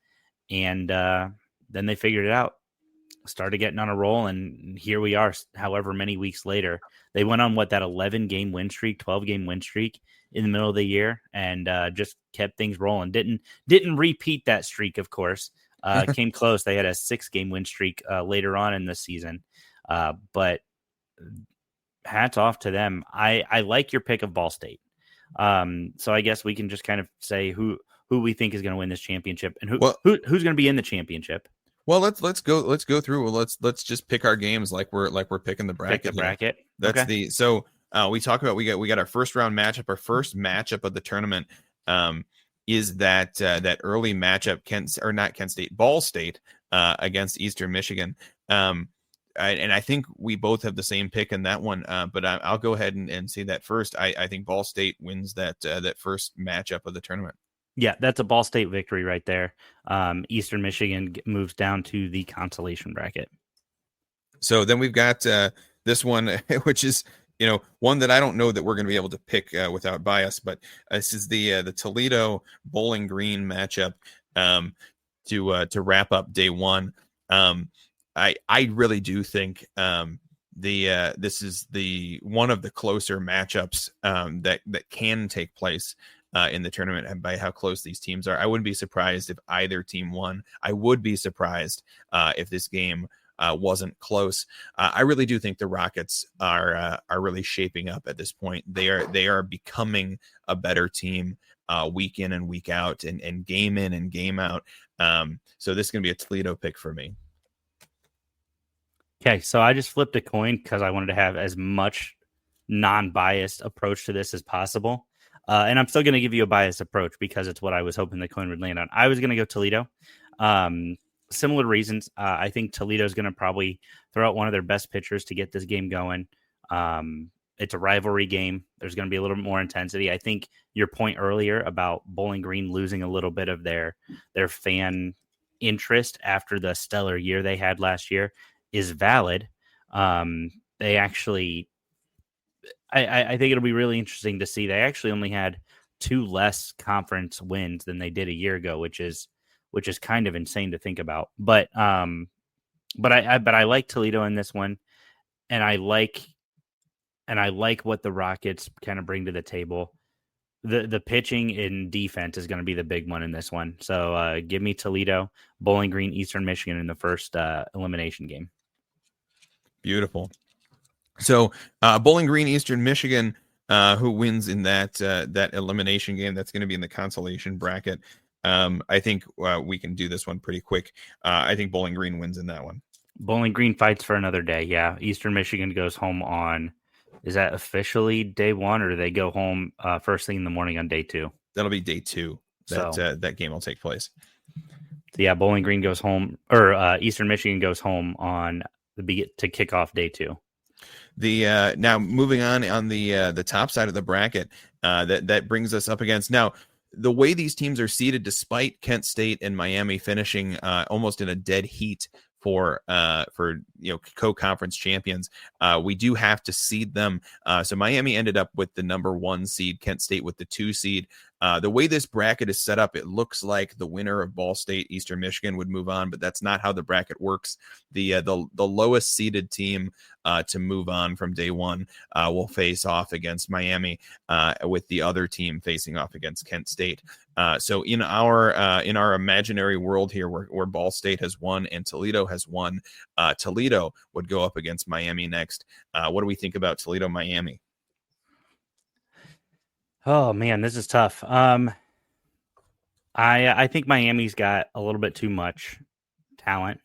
and then they figured it out. Started getting on a roll, and here we are. However many weeks later, they went on that 11-game win streak, 12-game win streak in the middle of the year, and just kept things rolling. Didn't repeat that streak, of course. Came close. They had a 6-game win streak later on in the season, but hats off to them. I like your pick of Ball State. So I guess we can just kind of say who we think is going to win this championship and who's going to be in the championship. Well, let's go through. Well, let's just pick our games like we're picking the bracket. Pick the bracket. That's okay. We talk about we got our first round matchup. Our first matchup of the tournament is that early matchup Ball State against Eastern Michigan. And I think we both have the same pick in that one. But I'll go ahead and say that first. I think Ball State wins that first matchup of the tournament. Yeah, that's a Ball State victory right there. Eastern Michigan moves down to the consolation bracket. So then we've got this one, which is one that I don't know that we're going to be able to pick without bias, but this is the Toledo Bowling Green matchup to wrap up day one. I really do think this is the one of the closer matchups that can take place in the tournament, and by how close these teams are. I wouldn't be surprised if either team won. I would be surprised if this game wasn't close. I really do think the Rockets are really shaping up at this point. They are becoming a better team week in and week out, and game in and game out. So this is going to be a Toledo pick for me. Okay, so I just flipped a coin because I wanted to have as much non-biased approach to this as possible. And I'm still going to give you a biased approach because it's what I was hoping the coin would land on. I was going to go Toledo. Similar reasons. I think Toledo is going to probably throw out one of their best pitchers to get this game going. It's a rivalry game. There's going to be a little bit more intensity. I think your point earlier about Bowling Green losing a little bit of their fan interest after the stellar year they had last year is valid. They actually... I think it'll be really interesting to see. They actually only had 2 less conference wins than they did a year ago, which is kind of insane to think about. But I like Toledo in this one, and I like what the Rockets kind of bring to the table. The pitching and defense is going to be the big one in this one. So give me Toledo, Bowling Green, Eastern Michigan in the first elimination game. Beautiful. So Bowling Green, Eastern Michigan, who wins in that elimination game? That's going to be in the consolation bracket. I think we can do this one pretty quick. I think Bowling Green wins in that one. Bowling Green fights for another day. Yeah. Eastern Michigan goes home on, is that officially day one, or do they go home first thing in the morning on day two? That'll be day two that that game will take place. So yeah, Bowling Green goes home, or Eastern Michigan goes home on to kick off day two. The now moving on the top side of the bracket, that brings us up against now the way these teams are seeded, despite Kent State and Miami finishing almost in a dead heat for co-conference champions. We do have to seed them. So Miami ended up with the number 1 seed, Kent State with the 2 seed. The way this bracket is set up, it looks like the winner of Ball State, Eastern Michigan would move on, but that's not how the bracket works. The lowest seeded team to move on from day one will face off against Miami, with the other team facing off against Kent State. So in our imaginary world here, where Ball State has won and Toledo has won, Toledo would go up against Miami next. What do we think about Toledo, Miami? Oh man, this is tough. I think Miami's got a little bit too much talent.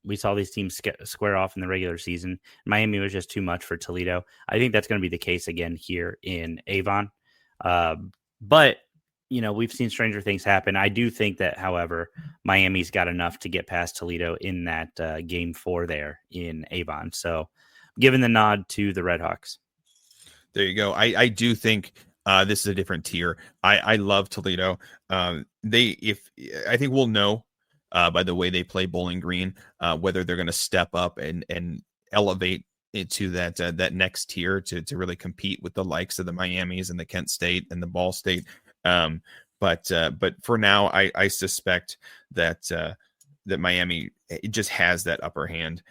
We saw these teams square off in the regular season. Miami was just too much for Toledo. I think that's going to be the case again here in Avon. But we've seen stranger things happen. I do think that, however, Miami's got enough to get past Toledo in that game 4 there in Avon. So giving the nod to the Redhawks. There you go. I do think this is a different tier. I love Toledo. I think we'll know by the way they play Bowling Green whether they're going to step up and elevate into that next tier to really compete with the likes of the Miamis and the Kent State and the Ball State. But for now, I suspect that Miami just has that upper hand.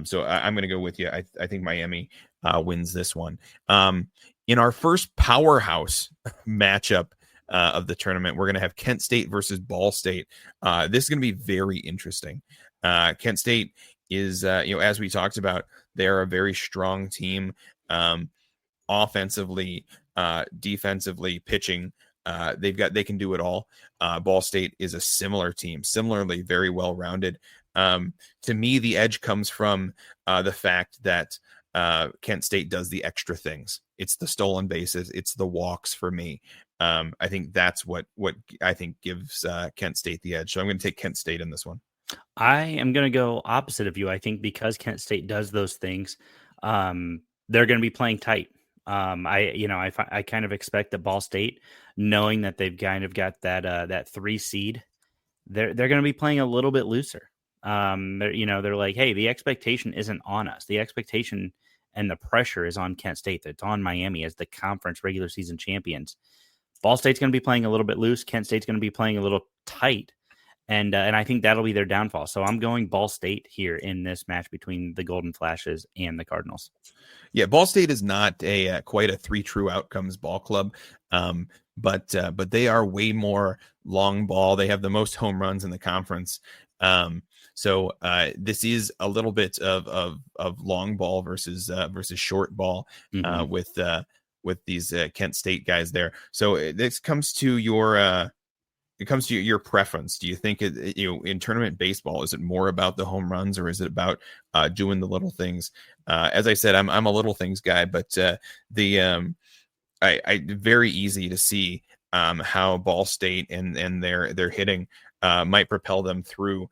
So I'm going to go with you. I think Miami wins this one. In our first powerhouse matchup of the tournament, we're going to have Kent State versus Ball State. This is going to be very interesting. Kent State is, as we talked about, they're a very strong team, offensively, defensively, pitching. They can do it all. Ball State is a similar team, similarly very well rounded. To me, the edge comes from the fact that Kent State does the extra things. It's the stolen bases. It's the walks for me. I think that's what I think gives Kent State the edge. So I'm going to take Kent State in this one. I am going to go opposite of you. I think because Kent State does those things, they're going to be playing tight. I kind of expect that Ball State, knowing that they've kind of got that 3 seed, they're going to be playing a little bit looser. They're like, hey, the expectation isn't on us. The expectation and the pressure is on Kent State. That's on Miami as the conference regular season champions. Ball State's going to be playing a little bit loose. Kent State's going to be playing a little tight. And I think that'll be their downfall. So I'm going Ball State here in this match between the Golden Flashes and the Cardinals. Yeah, Ball State is not quite a 3 true outcomes ball club, but they are way more long ball. They have the most home runs in the conference. So this is a little bit of long ball versus short ball with these Kent State guys there. So this comes to your preference. Do you think in tournament baseball, is it more about the home runs or is it about doing the little things? As I said, I'm a little things guy, but I very easy to see how Ball State and their hitting might propel them through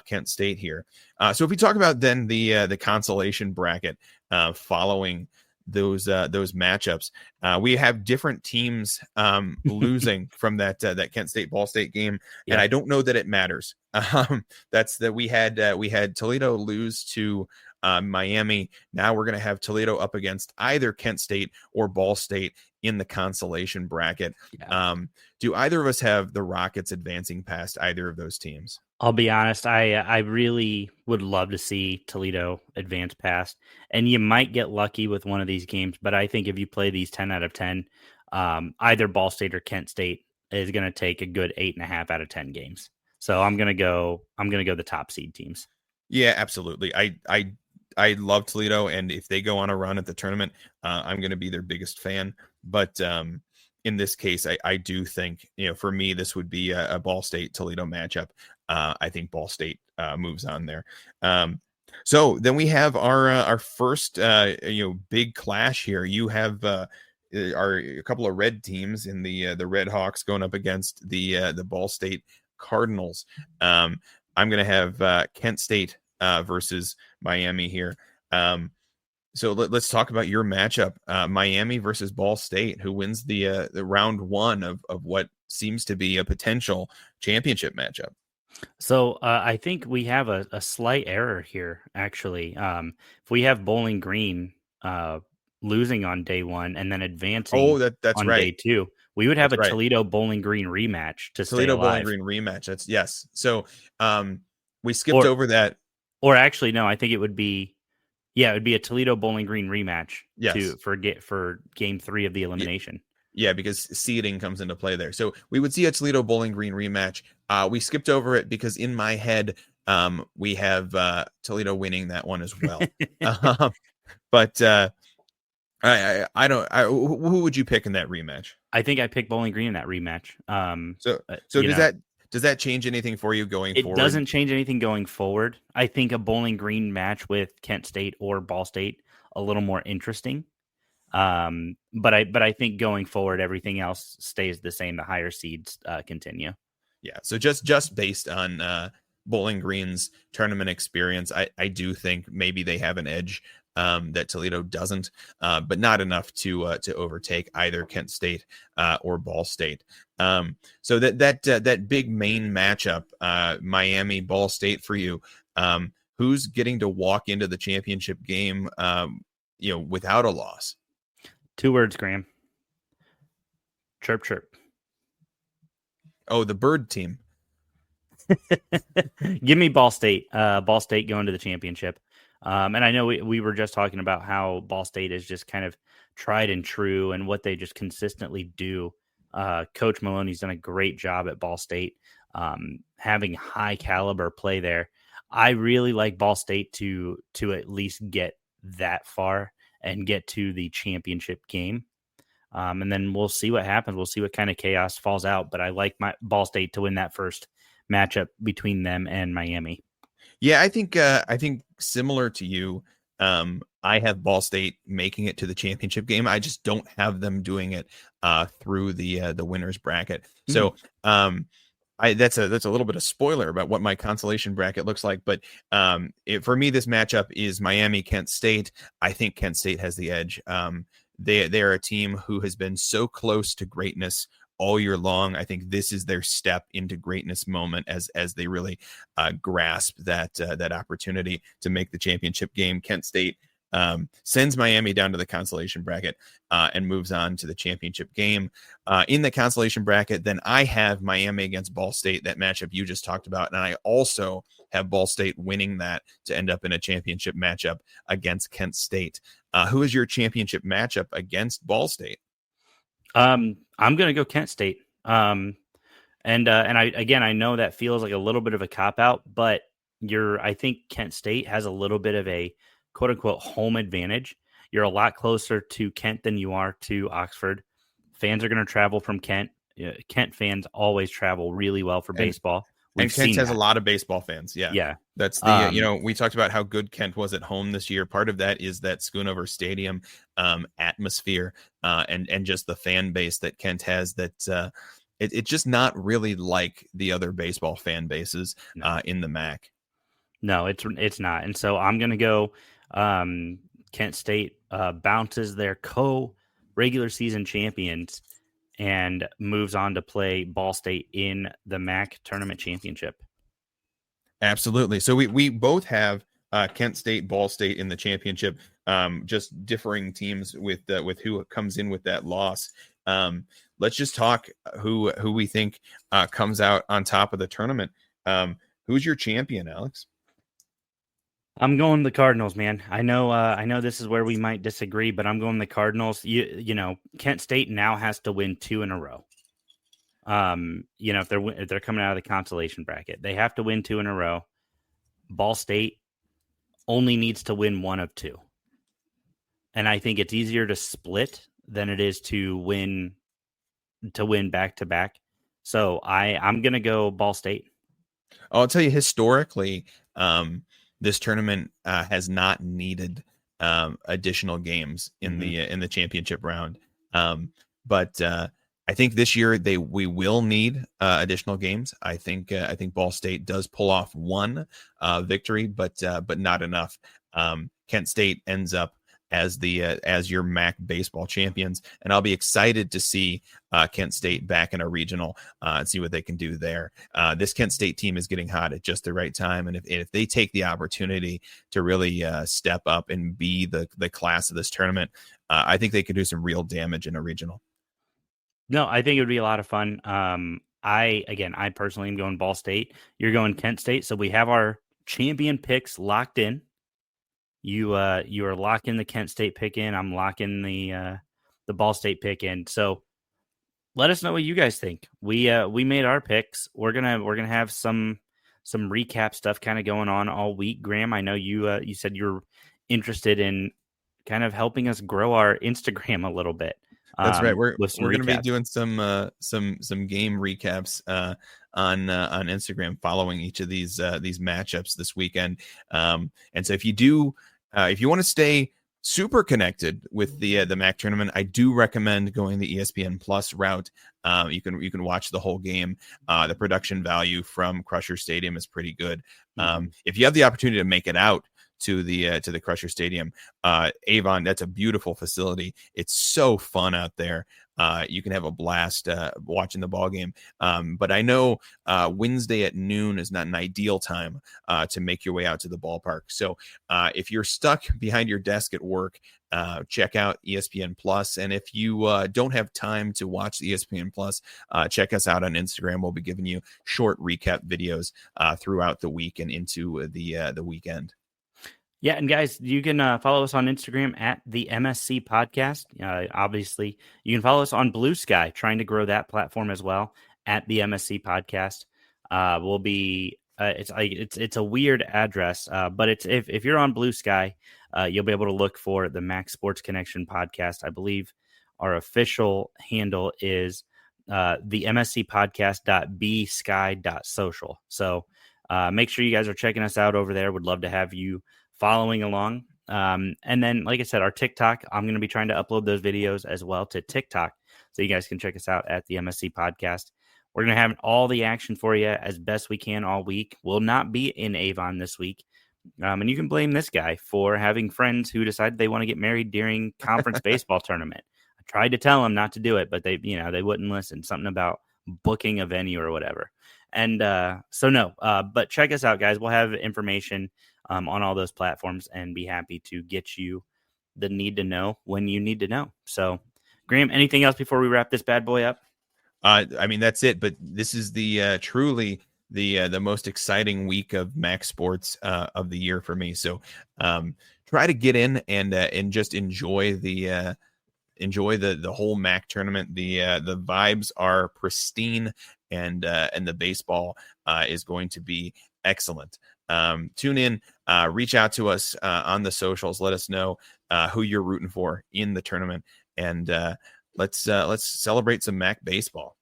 Kent State here. So if we talk about then the consolation bracket following those matchups, we have different teams losing from that Kent State Ball State game, and I don't know that it matters. That's that we had Toledo lose to Miami. Now we're going to have Toledo up against either Kent State or Ball State in the consolation bracket. Do either of us have the Rockets advancing past either of those teams? I'll be honest, I really would love to see Toledo advance past, and you might get lucky with one of these games, but I think if you play these 10 out of 10, either Ball State or Kent State is going to take a good 8.5 out of 10 games. So I'm going to go the top seed teams. Yeah, absolutely. I love Toledo, and if they go on a run at the tournament, I'm going to be their biggest fan. But in this case, I do think, for me, this would be a Ball State Toledo matchup. I think Ball State moves on there. So then we have our first big clash here. You have a couple of red teams in the Red Hawks going up against the Ball State Cardinals. I'm going to have Kent State versus Miami here. So let's talk about your matchup, Miami versus Ball State. Who wins the round one of what seems to be a potential championship matchup? So I think we have a slight error here, actually. If we have Bowling Green losing on day one and then advancing that's on right. day two, we would have That's a Toledo Bowling Green rematch to Toledo stay alive. Bowling Green rematch. That's yes. So we skipped over that. Or actually, no, I think it would be a Toledo Bowling Green rematch for game 3 of the elimination. Yeah, because seeding comes into play there. So we would see a Toledo Bowling Green rematch. We skipped over it because in my head, we have Toledo winning that one as well. But I don't. Who would you pick in that rematch? I think I picked Bowling Green in that rematch. So does that change anything for you going forward? It doesn't change anything going forward. I think a Bowling Green match with Kent State or Ball State a little more interesting. But I think going forward, everything else stays the same. The higher seeds continue. Yeah. So just based on Bowling Green's tournament experience, I do think maybe they have an edge that Toledo doesn't, but not enough to overtake either Kent State or Ball State. So that big main matchup, Miami Ball State for you, who's getting to walk into the championship game, without a loss? 2 words, Graham. Chirp, chirp. Oh, the bird team. Give me Ball State. Ball State going to the championship. And I know we were just talking about how Ball State is just kind of tried and true and what they just consistently do. Coach Maloney's done a great job at Ball State, having high caliber play there. I really like Ball State to at least get that far and get to the championship game. And then we'll see what happens. We'll see what kind of chaos falls out. But I like my Ball State to win that first matchup between them and Miami. Yeah, I think similar to you, I have Ball State making it to the championship game. I just don't have them doing it through the winners bracket. So that's a little bit of spoiler about what my consolation bracket looks like. But for me, this matchup is Miami Kent State. I think Kent State has the edge. They are a team who has been so close to greatness all year long. I think this is their step into greatness moment as they really grasp that opportunity to make the championship game. Kent State sends Miami down to the consolation bracket and moves on to the championship game. In the consolation bracket, then I have Miami against Ball State, that matchup you just talked about. And I also have Ball State winning that to end up in a championship matchup against Kent State. Who is your championship matchup against Ball State? I'm going to go Kent State. And I know that feels like a little bit of a cop out, but I think Kent State has a little bit of a quote unquote home advantage. You're a lot closer to Kent than you are to Oxford. Fans are going to travel from Kent. Kent fans always travel really well for baseball. And Kent has a lot of baseball fans. Yeah. That's the, we talked about how good Kent was at home this year. Part of that is that Schoonover Stadium atmosphere and just the fan base that Kent has that it's just not really like the other baseball fan bases in the MAC. No, it's not. And so I'm going to go Kent State bounces their regular season champions and moves on to play Ball State in the MAC tournament championship. Absolutely. So we both have Kent State, Ball State in the championship, just differing teams with who comes in with that loss. Let's just talk who we think comes out on top of the tournament. Who's your champion, Alex? I'm going the Cardinals, man. I know this is where we might disagree, but I'm going the Cardinals. You know, Kent State now has to win 2 in a row. If they're coming out of the consolation bracket, they have to win 2 in a row. Ball State only needs to win 1 of 2. And I think it's easier to split than it is to win to win back to back. So I'm gonna go Ball State. I'll tell you, historically, this tournament has not needed additional games in the championship round. But I think this year we will need additional games. I think Ball State does pull off one victory, but not enough. Kent State ends up as your MAC baseball champions, and I'll be excited to see Kent State back in a regional and see what they can do there. This Kent State team is getting hot at just the right time, and if they take the opportunity to really step up and be the class of this tournament, I think they could do some real damage in a regional. No, I think it would be a lot of fun. I personally am going Ball State. You're going Kent State, so we have our champion picks locked in. You are locking the Kent State pick in. I'm locking the Ball State pick in. So let us know what you guys think. We made our picks. We're gonna have some recap stuff kind of going on all week. Graham, I know you said you're interested in kind of helping us grow our Instagram a little bit. That's right. We're going to be doing some game recaps on Instagram following each of these matchups this weekend. And so if you want to stay super connected with the MAC tournament, I do recommend going the ESPN Plus route. You can watch the whole game. The production value from Crusher Stadium is pretty good. If you have the opportunity to make it out to the Crusher Stadium, Avon, that's a beautiful facility. It's so fun out there. You can have a blast watching the ball game. But I know Wednesday at noon is not an ideal time to make your way out to the ballpark. So if you're stuck behind your desk at work, check out ESPN Plus. And if you don't have time to watch the ESPN Plus, check us out on Instagram. We'll be giving you short recap videos throughout the week and into the weekend. Yeah, and guys, you can follow us on Instagram at the MSC Podcast. Obviously, you can follow us on Blue Sky, trying to grow that platform as well at the MSC Podcast. We'll be it's a weird address, but it's if you're on Blue Sky, you'll be able to look for the Mac Sports Connection Podcast. I believe our official handle is the MSC Podcast.bsky.social. So make sure you guys are checking us out over there. Would love to have you following along. And then, like I said, our TikTok, I'm going to be trying to upload those videos as well to TikTok. So you guys can check us out at the MSC Podcast. We're going to have all the action for you as best we can all week. We'll not be in Avon this week. And you can blame this guy for having friends who decided they want to get married during conference baseball tournament. I tried to tell them not to do it, but they wouldn't listen. Something about booking a venue or whatever. And but check us out, guys. We'll have information on all those platforms and be happy to get you the need to know when you need to know. So, Graham, anything else before we wrap this bad boy up? I mean, that's it. But this is the truly the most exciting week of MAC sports of the year for me. So try to get in and just enjoy the whole MAC tournament. The vibes are pristine, and the baseball is going to be excellent. Tune in, reach out to us on the socials. Let us know who you're rooting for in the tournament, and let's celebrate some MAC baseball.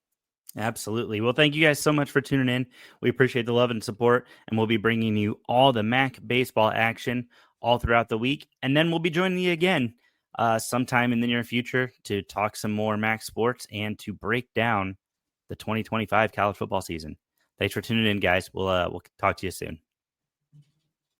Absolutely. Well, thank you guys so much for tuning in. We appreciate the love and support, and we'll be bringing you all the MAC baseball action all throughout the week. And then we'll be joining you again sometime in the near future to talk some more MAC sports and to break down the 2025 college football season. Thanks for tuning in, guys. We'll talk to you soon.